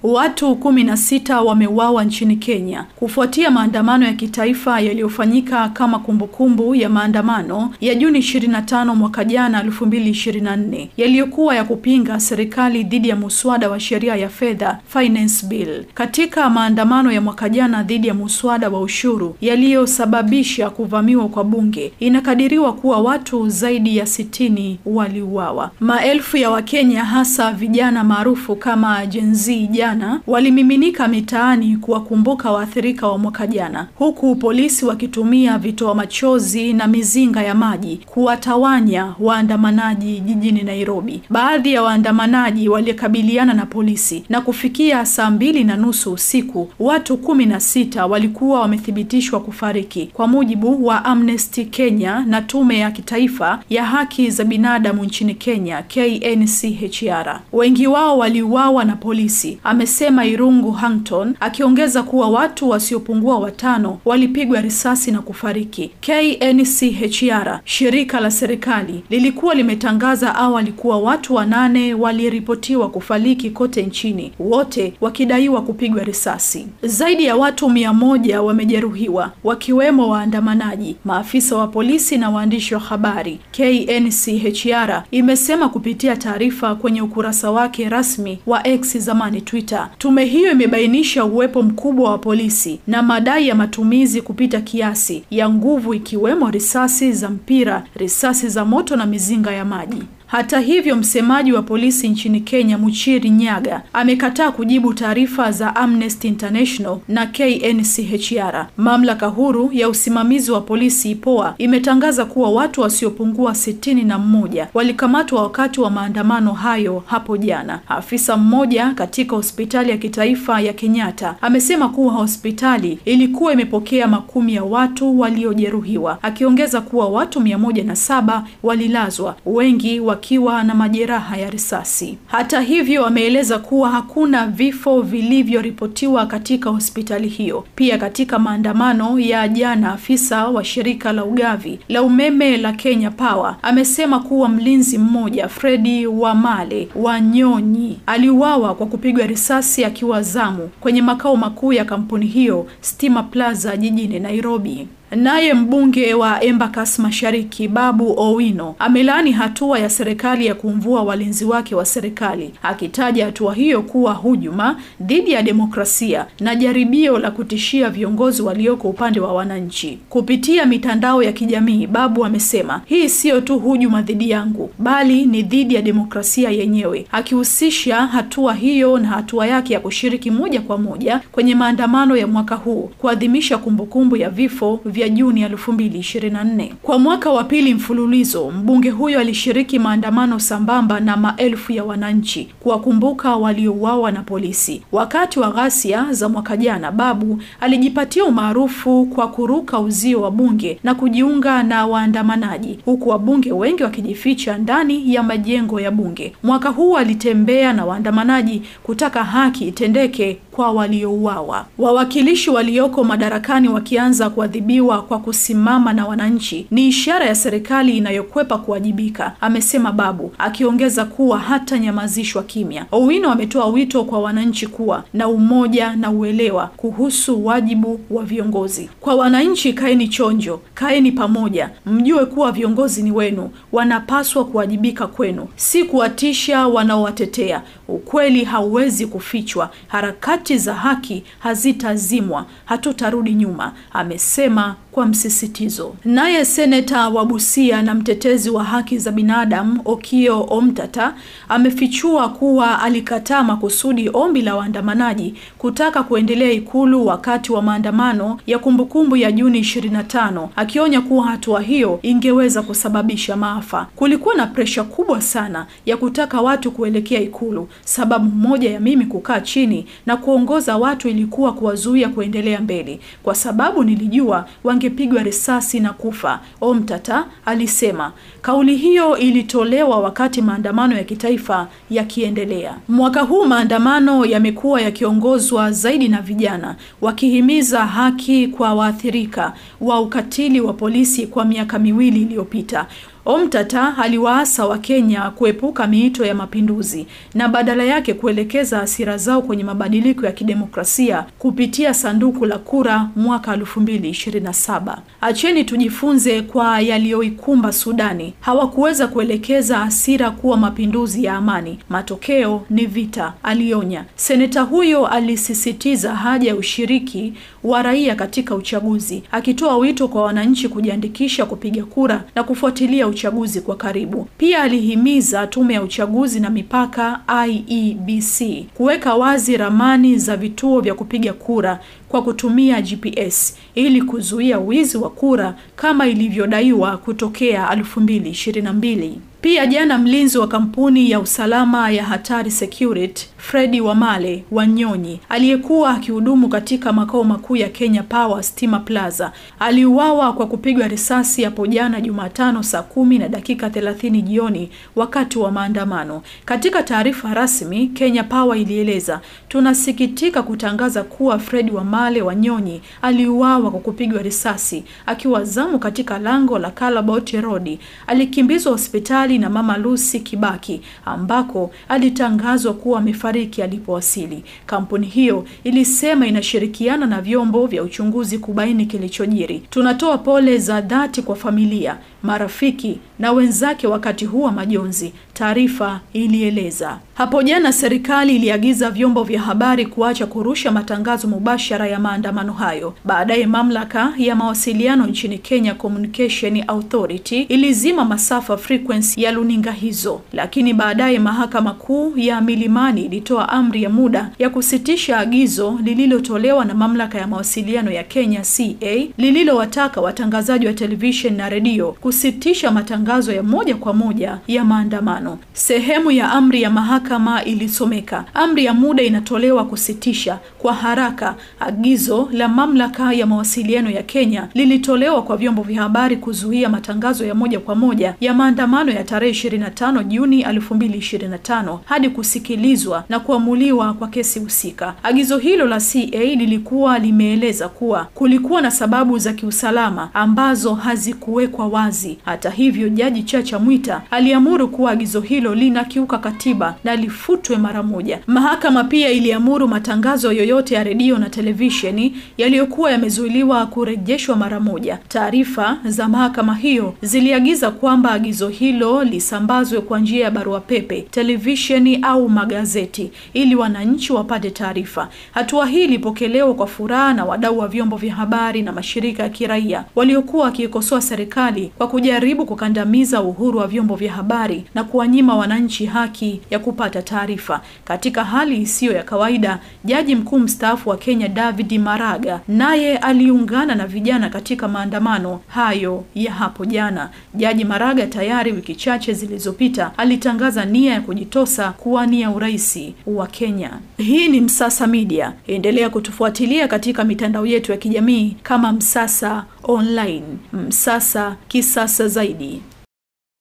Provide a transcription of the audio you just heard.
Watu 16 wameuawa nchini Kenya kufuatia maandamano ya kitaifa yaliyofanyika kama kumbukumbu ya maandamano ya Juni 25 mwaka jana 2024 yaliyokuwa ya kupinga serikali dhidi ya muswada wa sheria ya fedha Finance Bill. Katika maandamano ya mwaka jana dhidi ya muswada wa ushuru yaliyosababisha kuvamiwa kwa bunge, inakadiriwa kuwa watu zaidi ya 60 waliuawa. Maelfu ya Wakenya hasa vijana maarufu kama Gen Z walimiminika mitaani kuwakumbuka waathirika wa mwaka jana, huku polisi wakitumia vitoa machozi na mizinga ya maji kuwatawanya waandamanaji jijini Nairobi. Baadhi ya waandamanaji walikabiliana na polisi na kufikia saa 2:30 usiku, watu 16 walikuwa wamethibitishwa kufariki, kwa mujibu wa Amnesty Kenya na Tume ya Kitaifa ya Haki za Binadamu nchini Kenya KNCHR. Wengi wao waliuawa na polisi, amesema Irungu Hangton, akiongeza kuwa watu wasiopungua 5 walipigwa risasi na kufariki. KNCHR, shirika la serikali, lilikuwa limetangaza awali kuwa watu 8 waliripotiwa kufariki kote nchini, wote wakidaiwa kupigwa risasi. Zaidi ya watu 100 wamejeruhiwa, wakiwemo waandamanaji, maafisa wa polisi na waandishi wa habari. KNCHR imesema kupitia taarifa kwenye ukurasa wake rasmi wa X, zamani Twitter. Tume hiyo imebainisha uwepo mkubwa wa polisi na madai ya matumizi kupita kiasi ya nguvu, ikiwemo risasi za mpira, risasi za moto na mizinga ya maji. Hata hivyo, msemaji wa polisi nchini Kenya Muchiri Nyaga amekataa kujibu taarifa za Amnesty International na KNCHR. Mamlaka huru ya usimamizi wa polisi IPOA imetangaza kuwa watu wasiopungua 61 walikamatwa wakati wa maandamano hayo hapo jana. Afisa mmoja katika hospitali ya kitaifa ya Kenyatta amesema kuwa hospitali ilikuwa imepokea makumi ya watu waliojeruhiwa, akiongeza kuwa watu 107 walilazwa, wengi wakiwa na majeraha ya risasi. Hata hivyo, ameeleza kuwa hakuna vifo vilivyoripotiwa katika hospitali hiyo. Pia katika maandamano ya jana, afisa wa shirika la ugavi la umeme la Kenya Power amesema kuwa mlinzi mmoja, Fredi Wamale Wanyonyi, aliuawa kwa kupigwa risasi akiwa zamu kwenye makao makuu ya kampuni hiyo Stima Plaza jijini Nairobi. Naye mbunge wa Embakasi Mashariki Babu Owino amelaani hatua ya serikali ya kumvua walinzi wake wa serikali, akitaja hatua hiyo kuwa hujuma dhidi ya demokrasia na jaribio la kutishia viongozi walioko upande wa wananchi. Kupitia mitandao ya kijamii, Babu amesema hii sio tu hujuma dhidi yangu, bali ni dhidi ya demokrasia yenyewe, akihusisha hatua hiyo na hatua yake ya kushiriki moja kwa moja kwenye maandamano ya mwaka huu kuadhimisha kumbukumbu ya vifo vya Juni 2024. Kwa mwaka wa pili mfululizo, mbunge huyo alishiriki maandamano sambamba na maelfu ya wananchi kuwakumbuka waliouawa na polisi. Wakati wa ghasia za mwaka jana, Babu alijipatia umaarufu kwa kuruka uzio wa bunge na kujiunga na waandamanaji, huku wabunge wengi wakijificha ndani ya majengo ya bunge. Mwaka huu alitembea na waandamanaji kutaka haki itendeke kwa waliouawa. Wawakilishi walioko madarakani wakianza kuadhibiwa kwa kusimama na wananchi ni ishara ya serikali inayokwepa kuwajibika, amesema Babu, akiongeza kuwa hata nyamazishwa kimya. Owino ametoa wito kwa wananchi kuwa na umoja na uelewa kuhusu wajibu wa viongozi. Kwa wananchi, kaeni chonjo, kaeni pamoja, mjue kuwa viongozi ni wenu, wanapaswa kuwajibika kwenu, si kuwatisha wanaowatetea. Ukweli hauwezi kufichwa, harakati za haki hazitazimwa, hatutarudi nyuma, amesema kwa msisitizo. Naye seneta wa Busia na mtetezi wa haki za binadamu Okiya Omtata amefichua kuwa alikataa makusudi ombi la waandamanaji kutaka kuendelea Ikulu wakati wa maandamano ya kumbukumbu ya Juni 25, akionya kuwa hatua hiyo ingeweza kusababisha maafa. Kulikuwa na presha kubwa sana ya kutaka watu kuelekea Ikulu. Sababu moja ya mimi kukaa chini na kuongoza watu ilikuwa kuwazuia kuendelea mbele, kwa sababu nilijua wangepigwa risasi na kufa, Omtata alisema. Kauli hiyo ilitolewa wakati maandamano ya kitaifa yakiendelea. Mwaka huu maandamano yamekuwa yakiongozwa zaidi na vijana, wakihimiza haki kwa waathirika wa ukatili wa polisi kwa miaka 2 iliyopita. Omtata aliwaasa wa Kenya kuepuka miito ya mapinduzi na badala yake kuelekeza hasira zao kwenye mabadiliko ya kidemokrasia kupitia sanduku la kura mwaka 2027. Acheni tujifunze kwa yaliyoikumba Sudani. Hawakuweza kuelekeza hasira kuwa mapinduzi ya amani. Matokeo ni vita, alionya. Seneta huyo alisisitiza haja ya ushiriki wa raia katika uchaguzi, akitoa wito kwa wananchi kujiandikisha kupiga kura na kufuatilia uchaguzi kwa karibu. Pia alihimiza tume ya uchaguzi na mipaka IEBC kuweka wazi ramani za vituo vya kupiga kura kwa kutumia GPS ili kuzuia wizi wa kura kama ilivyodaiwa kutokea 2022. Pia jana mlinzi wa kampuni ya usalama ya Hatari Security, Freddy Wamale Wanyonyi, aliyekuwa akihudumu katika makao makuu ya Kenya Power Stima Plaza, aliuawa kwa kupigwa risasi hapo jana Jumatano saa 10:30 jioni wakati wa maandamano. Katika taarifa rasmi, Kenya Power ilieleza, tunasikitika kutangaza kuwa Freddy Wamale Wanyonyi aliuawa kwa kupigwa risasi akiwa zamu katika lango la Calabot Road. Alikimbizwa hospitali na Mama Lucy Kibaki ambako alitangazwa kuwa amefariki alipowasili. Kampuni hiyo ilisema inashirikiana na vyombo vya uchunguzi kubaini kilichojiri. Tunatoa pole za dhati kwa familia, marafiki na wenzake wakati huu wa majonzi, taarifa ilieleza. Hapo jana serikali iliagiza vyombo vya habari kuacha kurusha matangazo mubashara ya maandamano hayo. Baadaye mamlaka ya mawasiliano nchini Kenya Communication Authority ilizima masafa frequency ya luninga hizo, lakini baadaye mahakama kuu ya Milimani ilitoa amri ya muda ya kusitisha agizo lililotolewa na mamlaka ya mawasiliano ya Kenya CA lililowataka watangazaji wa television na redio kusitisha matangazo ya moja kwa moja ya maandamano. Sehemu ya amri ya mahakama ilisomeka, amri ya muda inatolewa kusitisha kwa haraka agizo la mamlaka ya mawasiliano ya Kenya lilitolewa kwa vyombo vya habari kuzuia matangazo ya moja kwa moja ya maandamano ya tarehe 25 Juni 2025 hadi kusikilizwa na kuamuliwa kwa kesi husika. Agizo hilo la CA lilikuwa limeeleza kuwa kulikuwa na sababu za kiusalama ambazo hazikuwekwa wazi. Hata hivyo, Jaji Chacha Mwita aliamuru kuwa agizo hilo linakiuka katiba na lifutwe mara moja. Mahakama pia iliamuru matangazo yoyote ya redio na televisheni yaliyokuwa yamezuiliwa kurejeshwa mara moja. Taarifa za mahakama hiyo ziliagiza kwamba agizo hilo lisambazwe kwa njia ya barua pepe, televisheni au magazeti ili wananchi wapate taarifa. Hatua hii ilipokelewa kwa furaha na wadau wa vyombo vya habari na mashirika ya kiraia waliokuwa wakikosoa serikali kwa kujaribu kukandamiza uhuru wa vyombo vya habari na kuwanyima wananchi haki ya kupata taarifa. Katika hali isiyo ya kawaida, Jaji Mkuu mstaafu wa Kenya David Maraga naye aliungana na vijana katika maandamano hayo ya hapo jana. Jaji Maraga tayari wiki chache zilizopita alitangaza nia ya kujitosa kuwania urais wa Kenya. Hii ni Msasa Media. Endelea kutufuatilia katika mitandao yetu ya kijamii kama Msasa Online. Msasa kisasa zaidi.